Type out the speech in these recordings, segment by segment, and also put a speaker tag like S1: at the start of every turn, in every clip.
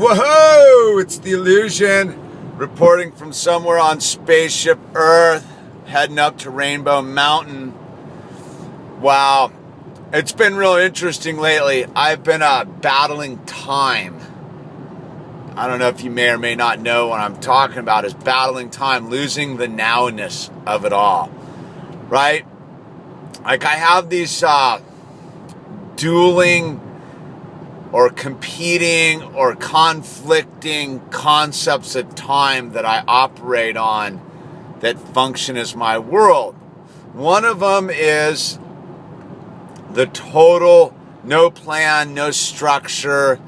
S1: Whoa! It's the Illusion reporting from somewhere on Spaceship Earth, heading up to Rainbow Mountain. Wow, it's been real interesting lately. I've been battling time. I don't know if you may or may not know what I'm talking about is battling time, losing the nowness of it all, right? Like I have these dueling or competing or conflicting concepts of time that I operate on that function as my world. One of them is the total no plan, no structure,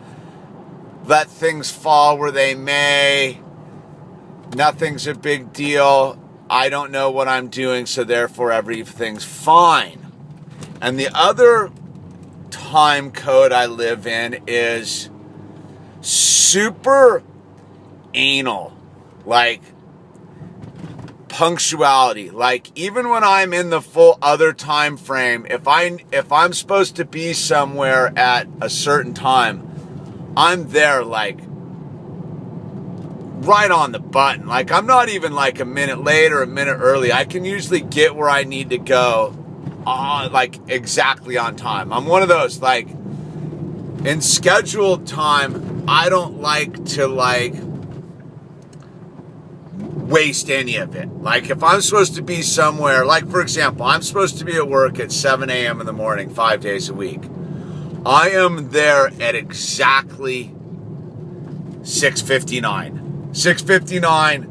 S1: let things fall where they may, nothing's a big deal, I don't know what I'm doing, so therefore everything's fine. And the other time code I live in is super anal, like punctuality. Like even when I'm in the full other time frame, if I'm supposed to be somewhere at a certain time, I'm there like right on the button. Like I'm not even like a minute late or a minute early. I can usually get where I need to go like exactly on time. I'm one of those, like in scheduled time, I don't like to like waste any of it. Like if I'm supposed to be somewhere, like for example, I'm supposed to be at work at 7 a.m. in the morning, 5 days a week. I am there at exactly 6:59. 6:59,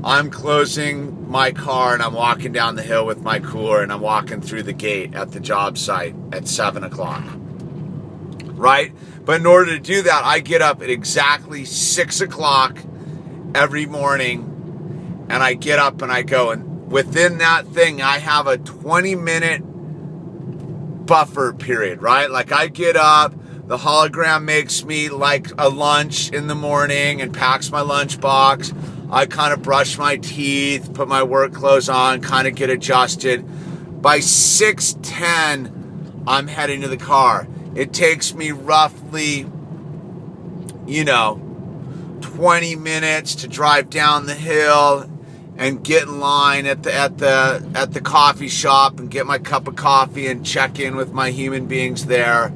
S1: I'm closing my car and I'm walking down the hill with my cooler and I'm walking through the gate at the job site at 7 o'clock. Right? But in order to do that, I get up at exactly 6 o'clock every morning and I get up and I go. And within that thing, I have a 20-minute buffer period, right? Like I get up, the hologram makes me like a lunch in the morning and packs my lunch box. I kind of brush my teeth, put my work clothes on, kind of get adjusted. By 6:10, I'm heading to the car. It takes me roughly, 20 minutes to drive down the hill and get in line at the coffee shop and get my cup of coffee and check in with my human beings there.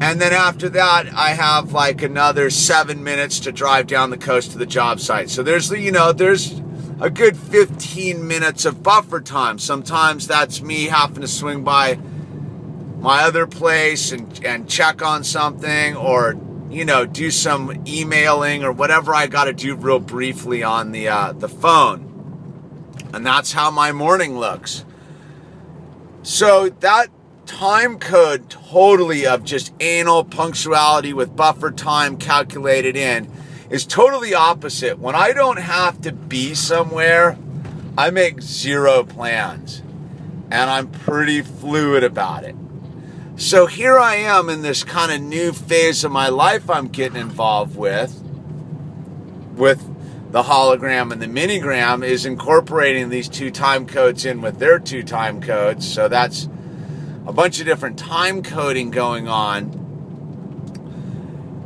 S1: And then after that, I have like another 7 minutes to drive down the coast to the job site. So there's a good 15 minutes of buffer time. Sometimes that's me having to swing by my other place and check on something or, do some emailing or whatever I got to do real briefly on the phone. And that's how my morning looks. So that time code totally of just anal punctuality with buffer time calculated in is totally opposite. When I don't have to be somewhere, I make zero plans and I'm pretty fluid about it. So here I am in this kind of new phase of my life I'm getting involved with the hologram and the minigram is incorporating these two time codes in with their two time codes. So that's a bunch of different time coding going on.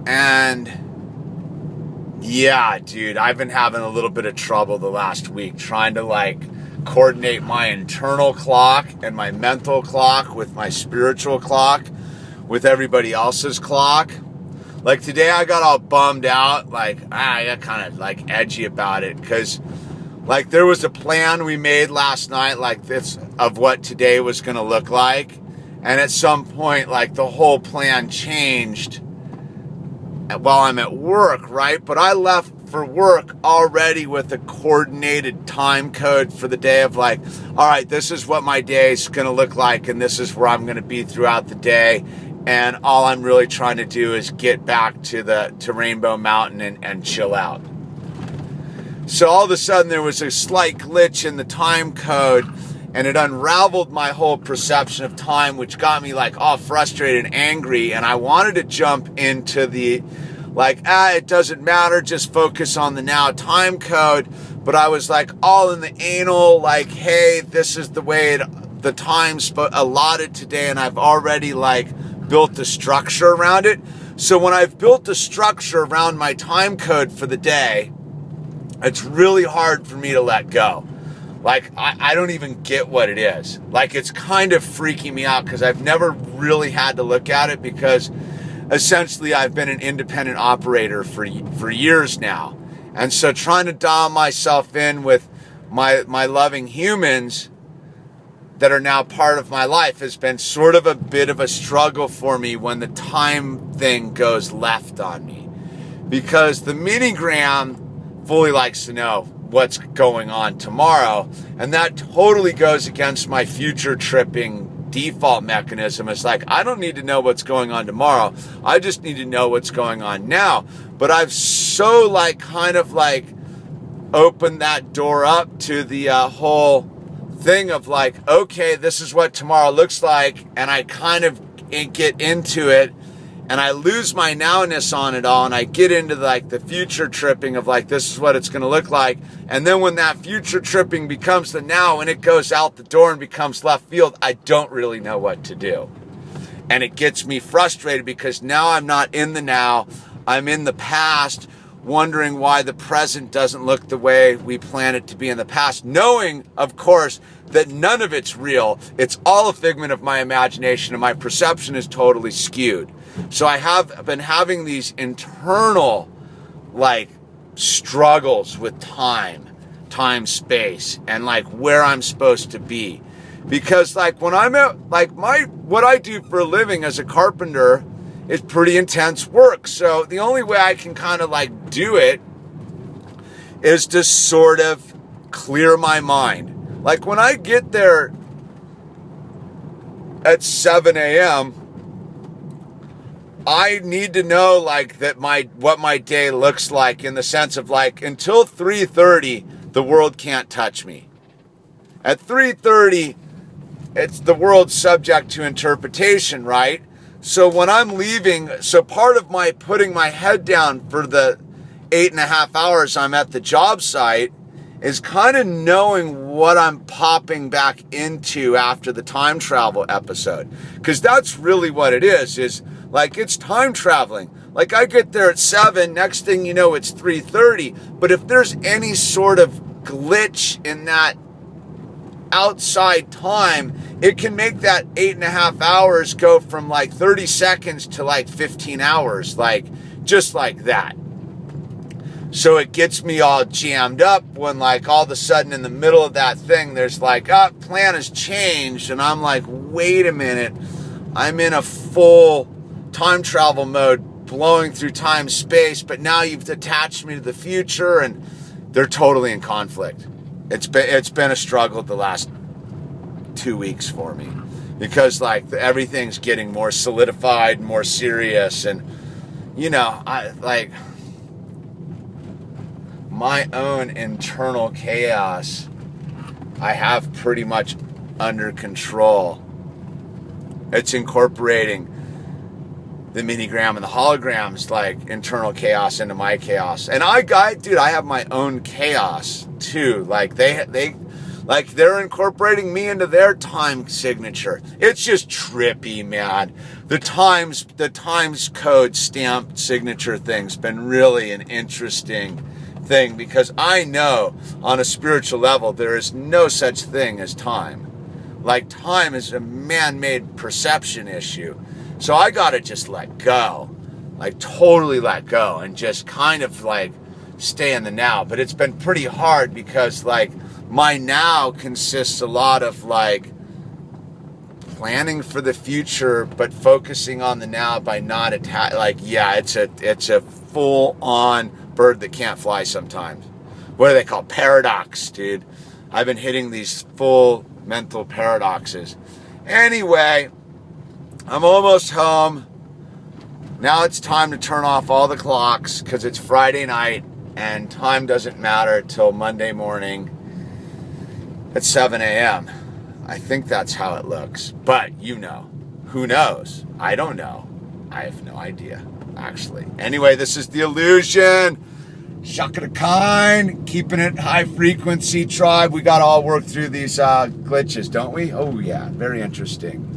S1: And yeah, dude, I've been having a little bit of trouble the last week trying to like coordinate my internal clock and my mental clock with my spiritual clock with everybody else's clock. Like today I got all bummed out, like I got kind of like edgy about it because like there was a plan we made last night like this of what today was going to look like. And at some point, like the whole plan changed while I'm at work, right? But I left for work already with a coordinated time code for the day of like, all right, this is what my day is going to look like. And this is where I'm going to be throughout the day. And all I'm really trying to do is get back to Rainbow Mountain and chill out. So all of a sudden there was a slight glitch in the time code. And it unraveled my whole perception of time, which got me like all frustrated and angry. And I wanted to jump into the like, it doesn't matter, just focus on the now time code. But I was like all in the anal, like, hey, this is the way the time's allotted today. And I've already like built the structure around it. So when I've built a structure around my time code for the day, it's really hard for me to let go. Like, I don't even get what it is. Like, it's kind of freaking me out because I've never really had to look at it, because essentially I've been an independent operator for years now. And so trying to dial myself in with my loving humans that are now part of my life has been sort of a bit of a struggle for me when the time thing goes left on me. Because the minigram fully likes to know what's going on tomorrow, and that totally goes against my future tripping default mechanism. It's like, I don't need to know what's going on tomorrow, I just need to know what's going on now. But I've so kind of opened that door up to the whole thing of okay, this is what tomorrow looks like, and I kind of get into it, and I lose my nowness on it all, and I get into the future tripping of this is what it's going to look like. And then when that future tripping becomes the now and it goes out the door and becomes left field, I don't really know what to do. And it gets me frustrated because now I'm not in the now, I'm in the past, wondering why the present doesn't look the way we planned it to be in the past, knowing, of course, that none of it's real. It's all a figment of my imagination, and my perception is totally skewed. So I have been having these internal struggles with time, space, and where I'm supposed to be. Because when I'm at what I do for a living as a carpenter is pretty intense work. So the only way I can kind of do it is to sort of clear my mind. When I get there at 7 a.m., I need to know that what my day looks like, in the sense of until 3:30, the world can't touch me. At 3:30, it's the world's subject to interpretation, right? So when I'm leaving, so part of my putting my head down for the 8.5 hours I'm at the job site is kind of knowing what I'm popping back into after the time travel episode. Because that's really what it is it's time traveling. I get there at 7, next thing you know, it's 3:30. But if there's any sort of glitch in that outside time, it can make that 8.5 hours go from 30 seconds to 15 hours, just like that. So it gets me all jammed up when all of a sudden in the middle of that thing, there's plan has changed. And I'm wait a minute, I'm in a full time travel mode, blowing through time space, but now you've attached me to the future, and they're totally in conflict. It's been a struggle the last 2 weeks for me, because everything's getting more solidified, more serious, and I my own internal chaos I have pretty much under control. It's incorporating the minigram and the holograms internal chaos into my chaos. And I have my own chaos too. They're incorporating me into their time signature. It's just trippy, man. The times code stamped signature thing's been really an interesting thing, because I know on a spiritual level there is no such thing as time. Time is a man-made perception issue. So I gotta just let go, totally let go, and just kind of stay in the now. But it's been pretty hard because my now consists a lot of planning for the future, but focusing on the now by not it's a full-on bird that can't fly sometimes. What do they call paradox, dude? I've been hitting these full mental paradoxes. Anyway, I'm almost home. Now it's time to turn off all the clocks because it's Friday night and time doesn't matter till Monday morning at 7 a.m. I think that's how it looks. But who knows? I don't know. I have no idea, actually. Anyway, this is The Illusion. Shaka kind, keeping it high frequency, tribe. We got to all work through these glitches, don't we? Oh, yeah. Very interesting.